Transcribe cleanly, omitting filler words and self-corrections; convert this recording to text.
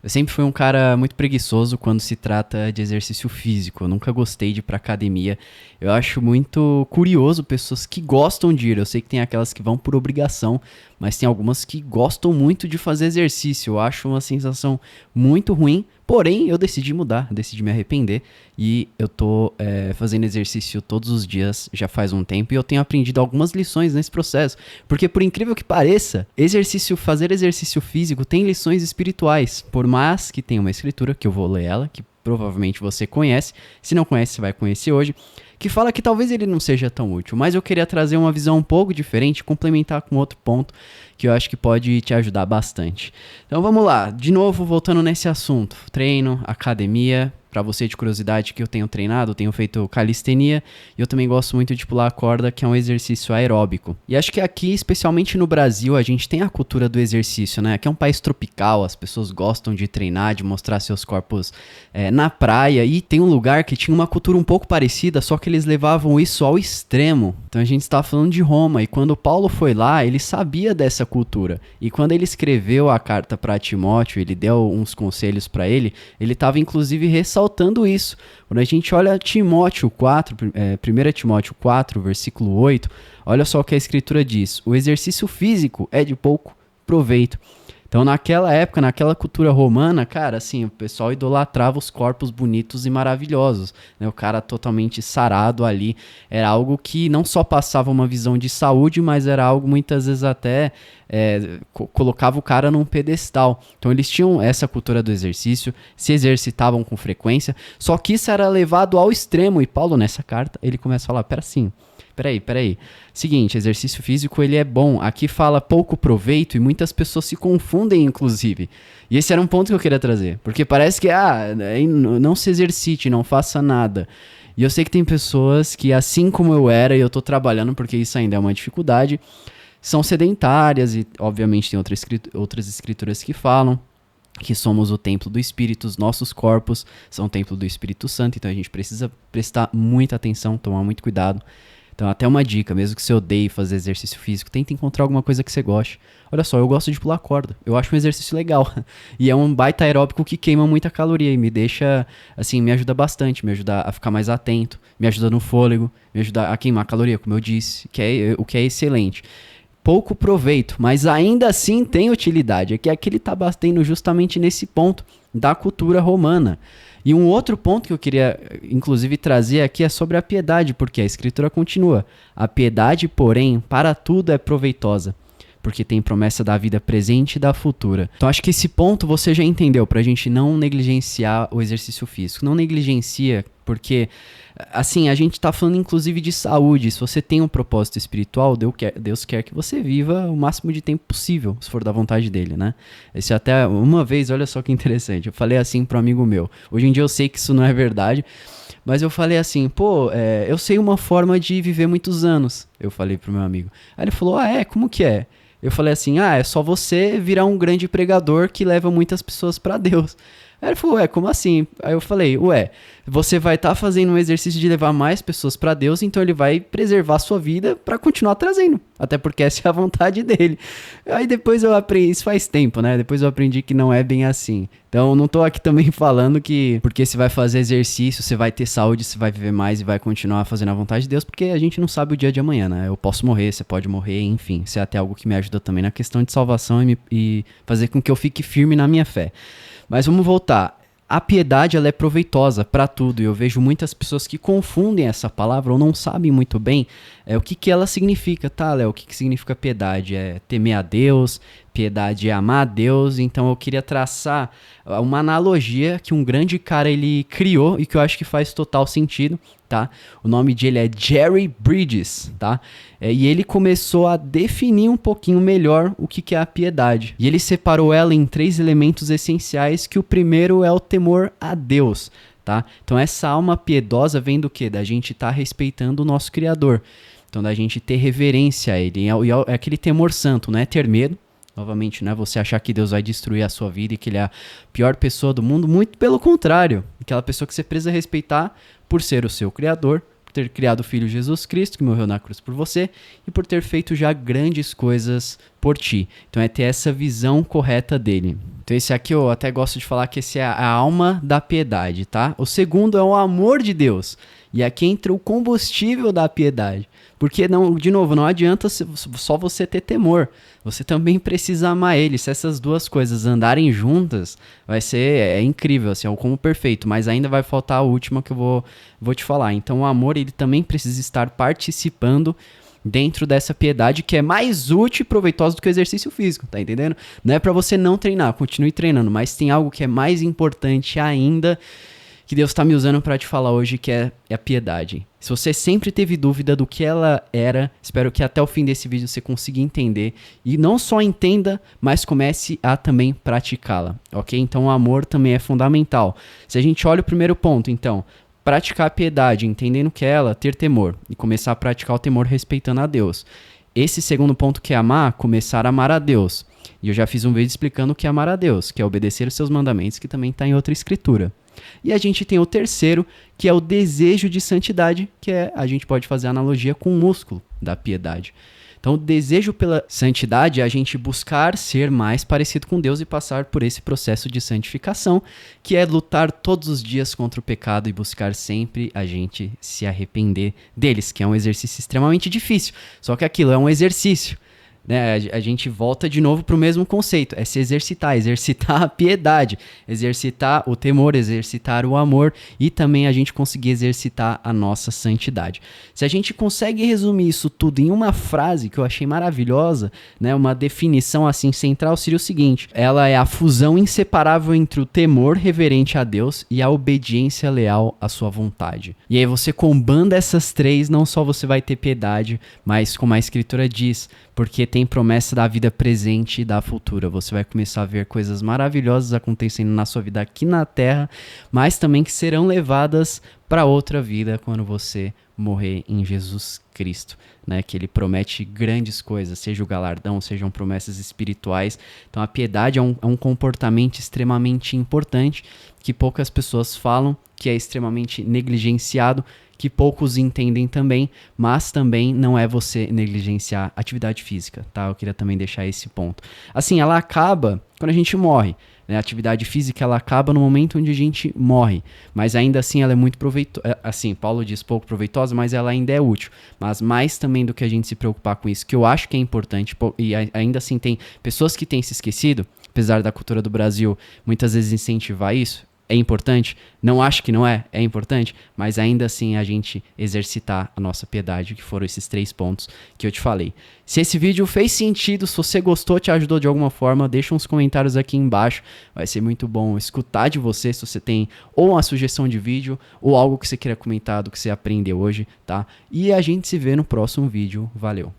Eu sempre fui um cara muito preguiçoso quando se trata de exercício físico. Eu nunca gostei de ir pra academia. Eu acho muito curioso pessoas que gostam de ir. Eu sei que tem aquelas que vão por obrigação, mas tem algumas que gostam muito de fazer exercício. Eu acho uma sensação muito ruim. Porém, eu decidi mudar, decidi me arrepender e eu tô fazendo exercício todos os dias já faz um tempo e eu tenho aprendido algumas lições nesse processo. Porque por incrível que pareça, fazer exercício físico tem lições espirituais. Por mais que tenha uma escritura, que eu vou ler ela, que provavelmente você conhece. Se não conhece, você vai conhecer hoje. Que fala que talvez ele não seja tão útil, mas eu queria trazer uma visão um pouco diferente, complementar com outro ponto que eu acho que pode te ajudar bastante. Então vamos lá, de novo voltando nesse assunto, treino, academia. Pra você de curiosidade que eu tenho treinado, eu tenho feito calistenia e eu também gosto muito de pular a corda, que é um exercício aeróbico. E acho que aqui, especialmente no Brasil, a gente tem a cultura do exercício, né? Aqui é um país tropical, as pessoas gostam de treinar, de mostrar seus corpos na praia. E tem um lugar que tinha uma cultura um pouco parecida, só que eles levavam isso ao extremo. Então a gente está falando de Roma, e quando Paulo foi lá, ele sabia dessa cultura. E quando ele escreveu a carta para Timóteo, ele deu uns conselhos para ele estava inclusive ressaltando isso. Quando a gente olha Timóteo 4, 1 Timóteo 4, versículo 8, olha só o que a escritura diz: o exercício físico é de pouco proveito. Então, naquela época, naquela cultura romana, cara, assim, o pessoal idolatrava os corpos bonitos e maravilhosos, né? O cara totalmente sarado ali, era algo que não só passava uma visão de saúde, mas era algo muitas vezes até colocava o cara num pedestal. Então, eles tinham essa cultura do exercício, se exercitavam com frequência, só que isso era levado ao extremo, e Paulo, nessa carta, ele começa a falar, peraí. Seguinte, exercício físico ele é bom. Aqui fala pouco proveito e muitas pessoas se confundem, inclusive. E esse era um ponto que eu queria trazer. Porque parece que, não se exercite, não faça nada. E eu sei que tem pessoas que, assim como eu era, e eu tô trabalhando porque isso ainda é uma dificuldade, são sedentárias e, obviamente, tem outras escrituras que falam que somos o templo do Espírito, os nossos corpos são o templo do Espírito Santo, então a gente precisa prestar muita atenção, tomar muito cuidado. Então, até uma dica, mesmo que você odeie fazer exercício físico, tenta encontrar alguma coisa que você goste. Olha só, eu gosto de pular corda, eu acho um exercício legal. E é um baita aeróbico que queima muita caloria e me deixa, assim, me ajuda bastante, me ajuda a ficar mais atento, me ajuda no fôlego, me ajuda a queimar caloria, como eu disse, o que é excelente. Pouco proveito, mas ainda assim tem utilidade. É que aqui ele está batendo justamente nesse ponto da cultura romana. E um outro ponto que eu queria, inclusive, trazer aqui é sobre a piedade, porque a escritura continua. A piedade, porém, para tudo é proveitosa, porque tem promessa da vida presente e da futura. Então acho que esse ponto você já entendeu, pra gente não negligenciar o exercício físico. Não negligencia, porque, assim, a gente tá falando inclusive de saúde. Se você tem um propósito espiritual, Deus quer que você viva o máximo de tempo possível, se for da vontade dele, né? Esse até, uma vez, olha só que interessante, eu falei assim pro amigo meu. Hoje em dia eu sei que isso não é verdade, mas eu falei assim, eu sei uma forma de viver muitos anos, eu falei pro meu amigo. Aí ele falou, como que é? Eu falei assim, é só você virar um grande pregador que leva muitas pessoas pra Deus. Aí ele falou, como assim? Aí eu falei, você vai estar fazendo um exercício de levar mais pessoas pra Deus, então ele vai preservar a sua vida pra continuar trazendo, até porque essa é a vontade dele. Aí depois eu aprendi, isso faz tempo, né? Depois eu aprendi que não é bem assim. Então não tô aqui também falando que porque você vai fazer exercício, você vai ter saúde, você vai viver mais e vai continuar fazendo a vontade de Deus, porque a gente não sabe o dia de amanhã, né? Eu posso morrer, você pode morrer, enfim. Isso é até algo que me ajuda também na questão de salvação e fazer com que eu fique firme na minha fé. Mas vamos voltar. A piedade ela é proveitosa para tudo e eu vejo muitas pessoas que confundem essa palavra ou não sabem muito bem o que ela significa, tá, Léo? O que significa piedade? É temer a Deus, piedade é amar a Deus. Então eu queria traçar uma analogia que um grande cara ele criou e que eu acho que faz total sentido, tá? O nome dele é Jerry Bridges, tá? E ele começou a definir um pouquinho melhor o que é a piedade. E ele separou ela em 3 elementos essenciais, que o primeiro é o temor a Deus, tá? Então essa alma piedosa vem do quê? Da gente estar respeitando o nosso Criador. Então da gente ter reverência a Ele. É aquele temor santo, não é ter medo. Novamente, não é você achar que Deus vai destruir a sua vida e que Ele é a pior pessoa do mundo. Muito pelo contrário. Aquela pessoa que você precisa respeitar por ser o seu Criador, por ter criado o Filho Jesus Cristo, que morreu na cruz por você, e por ter feito já grandes coisas por ti. Então é ter essa visão correta dele. Então esse aqui eu até gosto de falar que esse é a alma da piedade, tá? O segundo é o amor de Deus. E aqui entra o combustível da piedade. Porque, não, de novo, não adianta só você ter temor. Você também precisa amar ele. Se essas duas coisas andarem juntas, vai ser incrível, assim, é o como perfeito. Mas ainda vai faltar a última que eu vou te falar. Então o amor, ele também precisa estar participando dentro dessa piedade, que é mais útil e proveitosa do que o exercício físico, tá entendendo? Não é pra você não treinar, continue treinando, mas tem algo que é mais importante ainda, que Deus está me usando para te falar hoje, que é a piedade. Se você sempre teve dúvida do que ela era, espero que até o fim desse vídeo você consiga entender. E não só entenda, mas comece a também praticá-la, ok? Então o amor também é fundamental. Se a gente olha o primeiro ponto, então, praticar a piedade, entendendo o que é ela, ter temor. E começar a praticar o temor respeitando a Deus. Esse segundo ponto que é amar, começar a amar a Deus. E eu já fiz um vídeo explicando o que é amar a Deus, que é obedecer os seus mandamentos, que também está em outra escritura. E a gente tem o terceiro, que é o desejo de santidade, que a gente pode fazer analogia com o músculo da piedade. Então, o desejo pela santidade é a gente buscar ser mais parecido com Deus e passar por esse processo de santificação, que é lutar todos os dias contra o pecado e buscar sempre a gente se arrepender deles, que é um exercício extremamente difícil. Só que aquilo é um exercício. Né, a gente volta de novo para o mesmo conceito, é se exercitar a piedade, exercitar o temor, exercitar o amor e também a gente conseguir exercitar a nossa santidade. Se a gente consegue resumir isso tudo em uma frase que eu achei maravilhosa, né, uma definição assim central seria o seguinte: ela é a fusão inseparável entre o temor reverente a Deus e a obediência leal à sua vontade. E aí você combando essas três, não só você vai ter piedade, mas como a escritura diz, porque tem promessa da vida presente e da futura. Você vai começar a ver coisas maravilhosas acontecendo na sua vida aqui na Terra, mas também que serão levadas para outra vida quando você morrer em Jesus Cristo, né? Que ele promete grandes coisas, seja o galardão, sejam promessas espirituais. Então a piedade é um comportamento extremamente importante que poucas pessoas falam, que é extremamente negligenciado, que poucos entendem também, mas também não é você negligenciar a atividade física, tá? Eu queria também deixar esse ponto. Assim, ela acaba quando a gente morre, né? A atividade física, ela acaba no momento onde a gente morre, mas ainda assim ela é muito proveitosa, assim, Paulo diz pouco proveitosa, mas ela ainda é útil, mas mais também do que a gente se preocupar com isso, que eu acho que é importante, e ainda assim tem pessoas que têm se esquecido, apesar da cultura do Brasil muitas vezes incentivar isso. É importante? Não acho que não é importante, mas ainda assim a gente exercitar a nossa piedade, que foram esses 3 pontos que eu te falei. Se esse vídeo fez sentido, se você gostou, te ajudou de alguma forma, deixa uns comentários aqui embaixo, vai ser muito bom escutar de você, se você tem ou uma sugestão de vídeo, ou algo que você queira comentar do que você aprendeu hoje, tá? E a gente se vê no próximo vídeo, valeu!